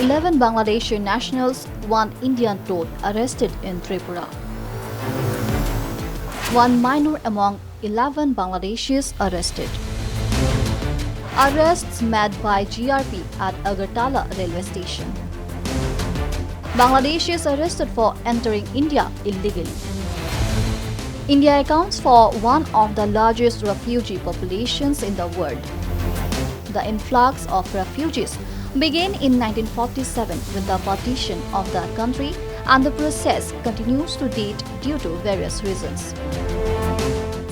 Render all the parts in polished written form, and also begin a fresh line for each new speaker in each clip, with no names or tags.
11 Bangladeshi nationals, 1 Indian toad arrested in Tripura. 1 minor among 11 Bangladeshis arrested. Arrests made by GRP at Agartala railway station. Bangladeshis arrested for entering India illegally. India accounts for one of the largest refugee populations in the world. The influx of refugees began in 1947 with the partition of the country, and the process continues to date due to various reasons.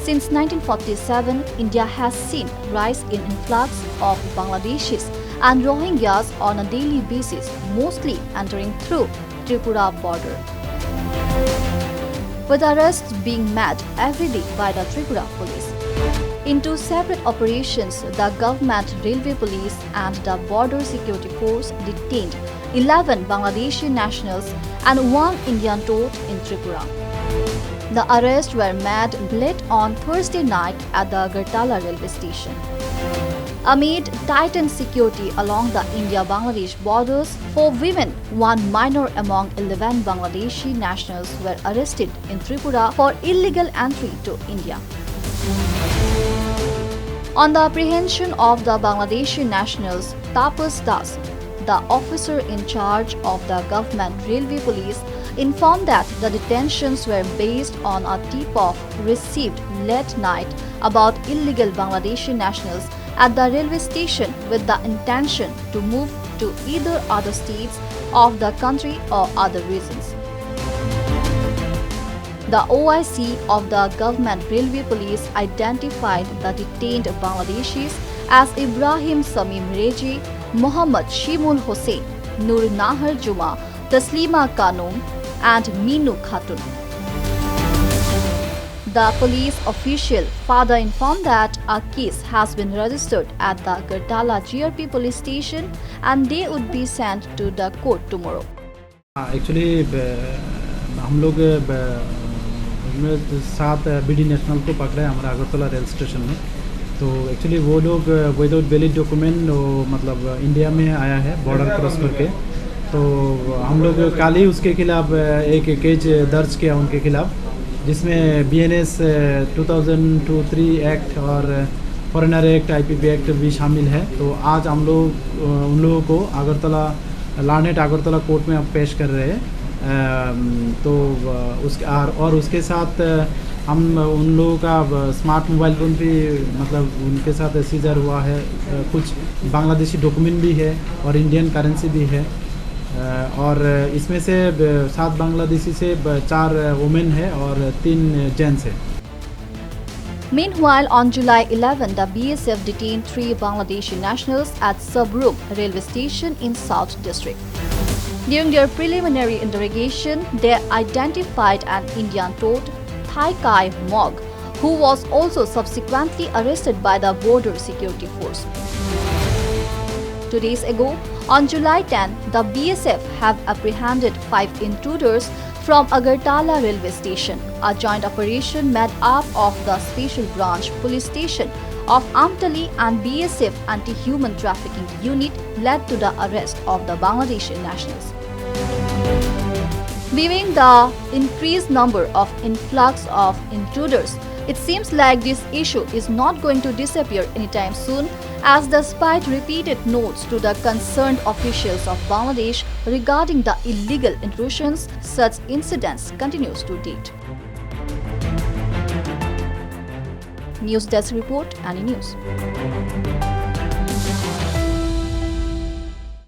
Since 1947, India has seen rise in influx of Bangladeshis and Rohingyas on a daily basis, mostly entering through Tripura border, with arrests being made every day by the Tripura police. In 2 separate operations, the government, railway police and the border security force detained 11 Bangladeshi nationals and 1 Indian toad in Tripura. The arrests were made late on Thursday night at the Agartala railway station. Amid tightened security along the India-Bangladesh borders, 4 women, 1 minor among 11 Bangladeshi nationals were arrested in Tripura for illegal entry to India. On the apprehension of the Bangladeshi nationals, Tapas Das, the officer in charge of the government railway police, informed that the detentions were based on a tip-off received late night about illegal Bangladeshi nationals at the railway station with the intention to move to either other states of the country or other regions. The OIC of the government railway police identified the detained Bangladeshis as Ibrahim Samim Reji, Mohammad Shimul Hossain, Nur Nahar Juma, Taslima Kanum, and Minu Khatun. The police official further informed that a case has been registered at the Agartala GRP police station and they would be sent to the court tomorrow.
Actually, हम लोग 7 BD national को पकड़े हमारा Agartala rail station में। तो actually वो लोग without valid document मतलब इंडिया में आया है बॉर्डर क्रॉस करके। तो हम लोग कल ही उसके खिलाफ एक केस दर्ज किया उनके खिलाफ, जिसमें BNS 2002-3 एक्ट और फॉरेनर एक्ट IPP एक्ट भी शामिल है। तो आज हम लोग उन लोगों को अगरतला लानेट अगरतला कोर्ट में अब पेश कर रहे हैं। तो उसके साथ हम उन लोगों का स्मार्ट मोबाइल फोन भी मतलब उनके साथ सीजर हुआ है। कुछ बांग्लादेशी डॉक्यूमेंट भी है और इंडियन करेंसी भी है। और इसमें से 7 बांग्लादेशी से 4 वुमेन है और 3 जेंट्स है।
Meanwhile, on July 11, the BSF detained 3 Bangladeshi nationals at Sabrum railway station in South District. During their preliminary interrogation, they identified an Indian toad, Thai Kai Mog, who was also subsequently arrested by the border security force. 2 days ago, on July 10, the BSF have apprehended 5 intruders from Agartala railway station. A joint operation made up of the Special Branch Police Station of Amtali and BSF Anti-Human Trafficking Unit led to the arrest of the Bangladeshi nationals. Viewing the increased number of influx of intruders, it seems like this issue is not going to disappear anytime soon, as despite repeated notes to the concerned officials of Bangladesh regarding the illegal intrusions, such incidents continues to date. News Desk Report, Any News.